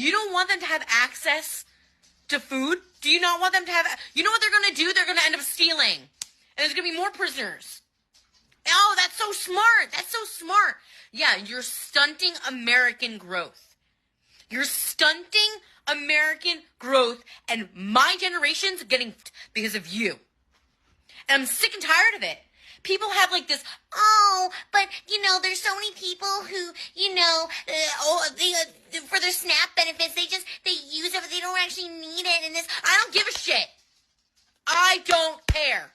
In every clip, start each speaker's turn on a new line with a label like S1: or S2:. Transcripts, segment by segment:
S1: You don't want them to have access to food? Do you not want them to have... You know what they're going to do? They're going to end up stealing. And there's going to be more prisoners. Oh, that's so smart. That's so smart. Yeah, you're stunting American growth. You're stunting American growth, and my generation's getting because of you. And I'm sick and tired of it. People have like this, but, there's so many people who, for their SNAP benefits, they use it, but they don't actually need it, and this, I don't give a shit. I don't care.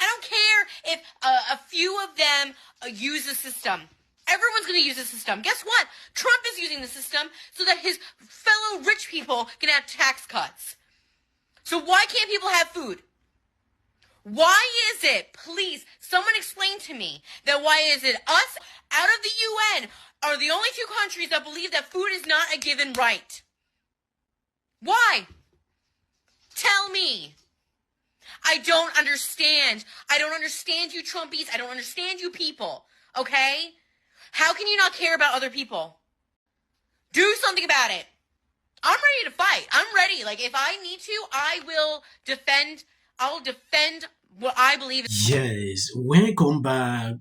S1: I don't care if a few of them use the system. Everyone's going to use the system. Guess what? Trump is using the system so that his fellow rich people can have tax cuts. So why can't people have food? Why is it, please, someone explain to me, that why is it us out of the UN are the only two countries that believe that food is not a given right? Why? Tell me. I don't understand. I don't understand you Trumpies. I don't understand you people, okay? How can you not care about other people? Do something about it. I'm ready to fight. I'm ready. Like, if I need to, I'll defend what I believe.
S2: Yes, welcome back.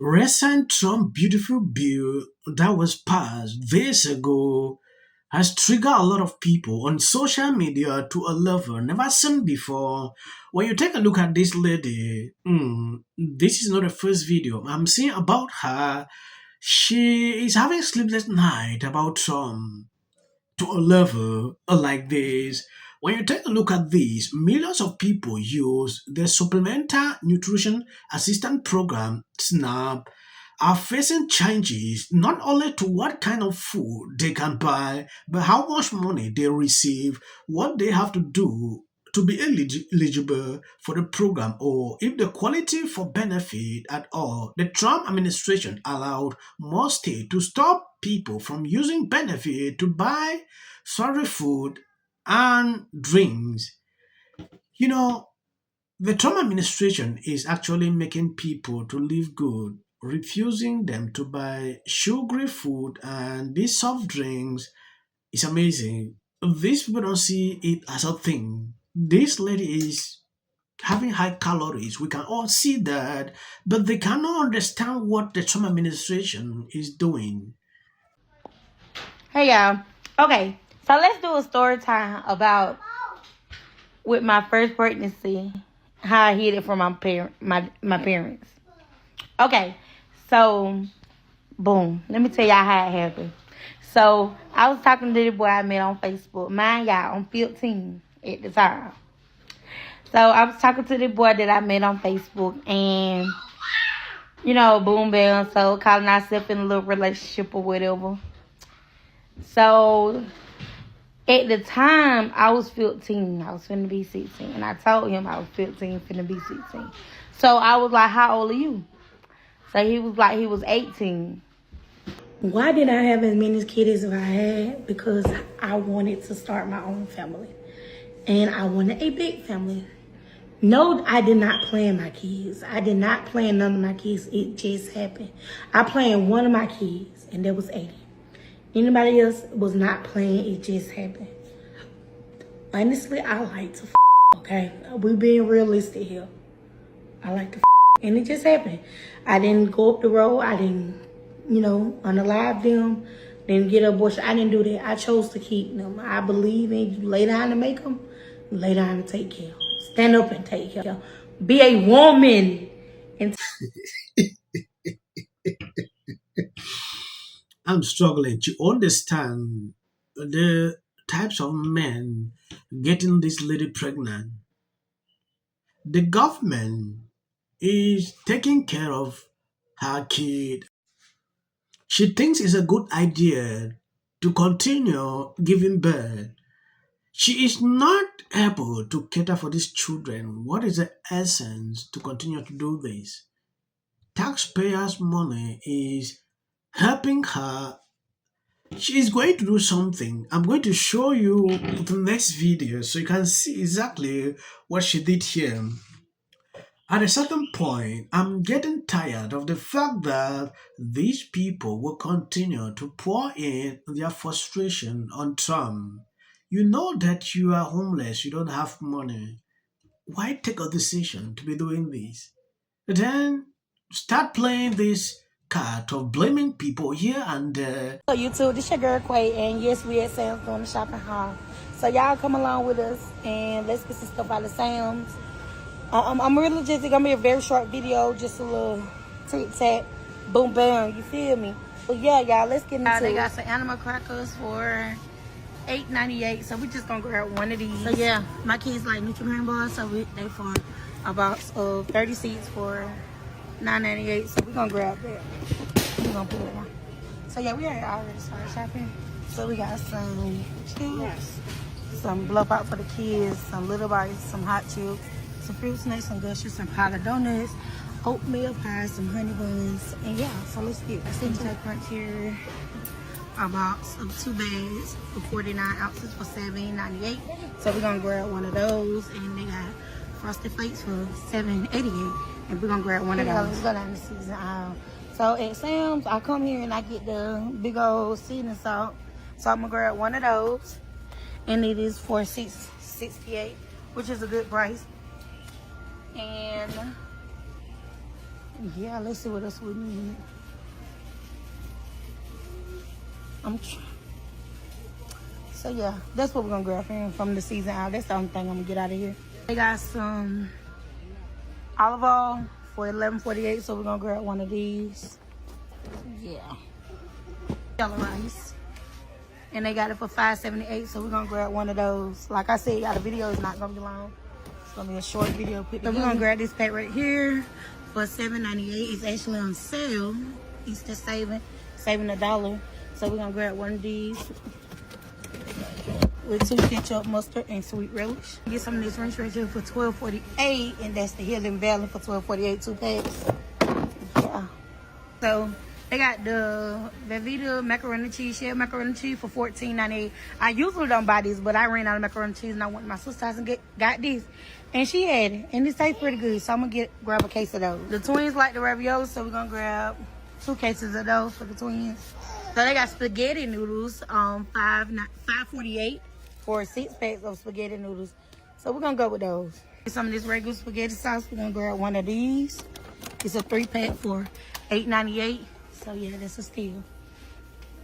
S2: Recent Trump beautiful bill that was passed days ago has triggered a lot of people on social media to a level never seen before. When you take a look at this lady, this is not the first video I'm seeing about her. She is having sleepless night about Trump to a level like this. When you take a look at this, millions of people use the Supplemental Nutrition Assistance Program, SNAP, are facing changes not only to what kind of food they can buy, but how much money they receive, what they have to do to be eligible for the program, or if the quality for benefit at all. The Trump administration allowed most states to stop people from using benefit to buy sorry food and drinks. You know, the Trump administration is actually making people to live good, refusing them to buy sugary food and these soft drinks. Is amazing. These people don't see it as a thing. This lady is having high calories. We can all see that, but they cannot understand what the Trump administration is doing.
S3: Hey y'all. Okay, so let's do a story time about with my first pregnancy, how I hid it from my parents. Okay, so boom. Let me tell y'all how it happened. So I was talking to the boy I met on Facebook. Mind y'all, I'm 15 at the time. So I was talking to the boy that I met on Facebook, and boom, bam. So calling ourselves in a little relationship or whatever. So at the time, I was 15. I was finna be 16. And I told him I was 15, finna be 16. So I was like, how old are you? So he was like, he was 18.
S4: Why did I have as many kids as I had? Because I wanted to start my own family. And I wanted a big family. No, I did not plan my kids. I did not plan none of my kids. It just happened. I planned one of my kids, and that was 80. Anybody else was not playing. It just happened. Honestly, I like to okay? We being realistic here. I like to and it just happened. I didn't go up the road. I didn't, unalive them. Didn't get an abortion. I didn't do that. I chose to keep them. I believe in you lay down to make them, you lay down and take care. Stand up and take care. Be a woman. And
S2: I'm struggling to understand the types of men getting this lady pregnant. The government is taking care of her kid. She thinks it's a good idea to continue giving birth. She is not able to cater for these children. What is the essence to continue to do this? Taxpayers' money is helping her. She is going to do something. I'm going to show you the next video so you can see exactly what she did here. At a certain point, I'm getting tired of the fact that these people will continue to pour in their frustration on Trump. You know that you are homeless, you don't have money. Why take a decision to be doing this? Then start playing this card of blaming people here and there.
S4: So YouTube, this your girl Quay, and yes, we at Sam's doing the shopping haul. So y'all come along with us and let's get some stuff out of Sam's. I'm really just gonna be a very short video, just a little tic tac, boom bam. You feel me? But yeah, y'all, let's get into it. They got some animal crackers for $8.98. So we just gonna grab one of these. So yeah, my kids like Nutri-Grain bars, so they for a box of 30 seeds for $9.98. So we gonna grab that. We gonna put it on. So yeah, we already started shopping. So we got some chips, some blow pop for the kids, some little bites, some hot chips, some fruit snacks, some gushers, some powdered donuts, oatmeal pies, some honey buns, and yeah, so let's get it. I see Tech Crunch here, a box of 2 bags for 49 ounces for $7.98. So we're gonna grab one of those, and they got Frosted Flakes for $7.88, and we're gonna grab one of those. Let's go down the season aisle. So at Sam's, I come here and I get the big old seasoning salt. So I'm gonna grab one of those, and it is for $6.68, which is a good price. And yeah, let's see what else we need. So yeah, that's what we're gonna grab here from the season out. That's the only thing I'm gonna get out of here. They got some olive oil for $11.48, so we're gonna grab one of these. Yeah, yellow rice, and they got it for $5.78, so we're gonna grab one of those. Like I said, y'all, the video is not gonna be long. It's gonna be a short video put together. So we're gonna grab this pack right here for $7.98. It's actually on sale. Easter saving $1. So we're gonna grab one of these with 2 ketchup, mustard, and sweet relish. Get some of this ranch right here for $12.48, and that's the Healing Valley for $12.48, 2 packs. Yeah. So they got the Velveeta macaroni and cheese, shell macaroni and cheese for $14.98. I usually don't buy these, but I ran out of macaroni and cheese, and I went to my sister's house and got this. And she had it, and it tastes pretty good, so I'm gonna grab a case of those. The twins like the ravioli, so we're gonna grab 2 cases of those for the twins. So they got spaghetti noodles, $5.48 for 6 packs of spaghetti noodles. So we're gonna go with those. Get some of this regular spaghetti sauce. We're gonna grab one of these. It's a 3-pack for $8.98. So yeah, that's a steal.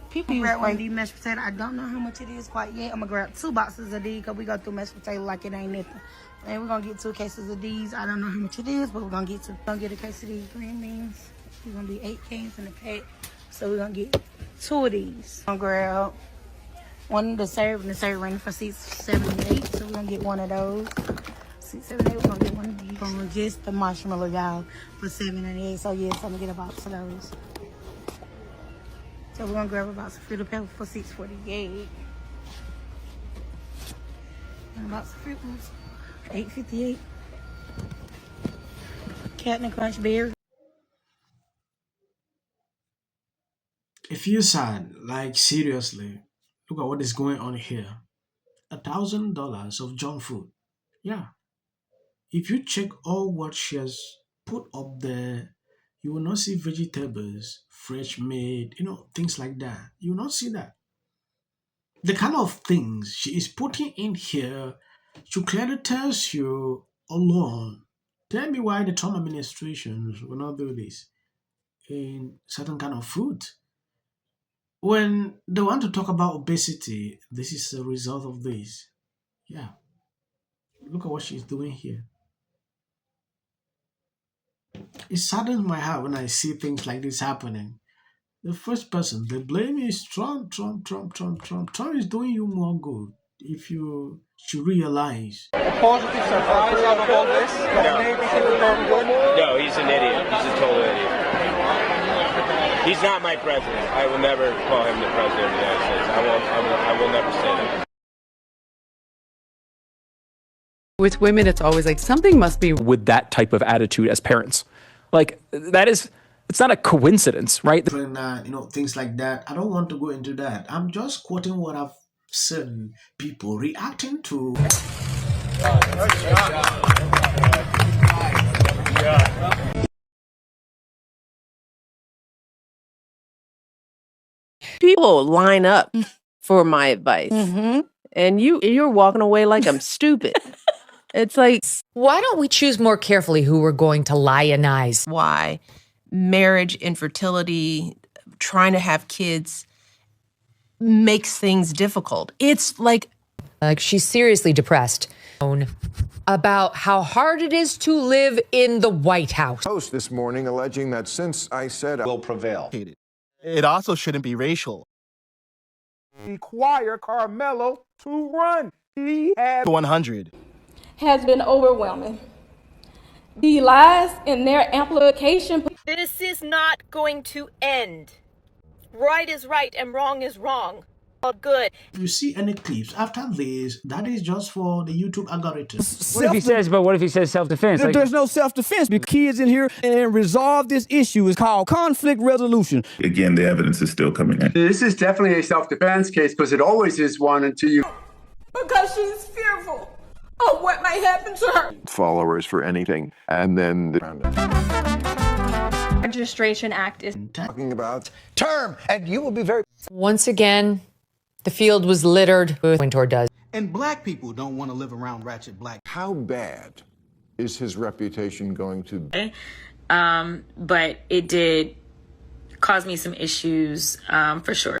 S4: People grab one of these mashed potatoes. I don't know how much it is quite yet. I'm gonna grab 2 boxes of these because we go through mashed potato like it ain't nothing. And we're gonna get 2 cases of these. I don't know how much it is, but we're gonna get 2. We're gonna get a case of these green beans. We're gonna be 8 cans in the pack. So we're gonna get 2 of these. I'm gonna grab one of the serve, and the serve running for $6.78. So we're gonna get one of those. $6.78. We're gonna get one of these. Gonna just the marshmallow, y'all, for $7.98. So yes, I'm gonna get a box of those. So we're gonna grab a box of Fruit Pebble for $6.48. And a box of Fruit Loops, $8.58. Captain Crunch Berry.
S2: It feels sad, like seriously. Look at what is going on here. $1,000 of junk food. Yeah. If you check all what she has put up there, you will not see vegetables, fresh meat, things like that. You will not see that. The kind of things she is putting in here, she clearly tells you alone. Tell me why the Trump administration will not do this in certain kind of food. When they want to talk about obesity, this is a result of this. Yeah. Look at what she's doing here. It saddens my heart when I see things like this happening. The first person they blame is Trump. Trump is doing you more good if you should realize.
S5: Positive surprise out of all this?
S6: No, he's an idiot. He's a total idiot. He's not my president. I will never call him the president of the United States. I will never say that.
S7: With women, it's always like something must be
S8: with that type of attitude as parents. Like it's not a coincidence, right?
S2: Things like that. I don't want to go into that. I'm just quoting what I've seen people reacting to.
S9: People line up for my advice, and you're walking away like I'm stupid. It's like,
S10: why don't we choose more carefully who we're going to lionize?
S9: why marriage, infertility, trying to have kids makes things difficult. It's like
S10: She's seriously depressed about how hard it is to live in the White House.
S11: Post this morning alleging that since I said I will prevail.
S5: It also shouldn't be racial. Require Carmelo to run. He had 100.
S12: Has been overwhelming. The lies in their amplification.
S13: This is not going to end. Right is right and wrong is wrong. All good.
S2: If you see any clips after this, that is just for the YouTube algorithm.
S8: What if he says self-defense?
S5: There's no self-defense because kids in here and resolve this issue is called conflict resolution.
S14: Again, the evidence is still coming in.
S15: This is definitely a self-defense case because it always is one until you...
S12: Because she's fearful of what might happen to her.
S11: Followers for anything. And then the
S13: Registration Act is
S11: talking about
S15: term, and you will be very...
S10: Once again, the field was littered with Winter does.
S5: And black people don't want to live around ratchet black.
S11: How bad is his reputation going to be?
S13: but it did cause me some issues, for sure.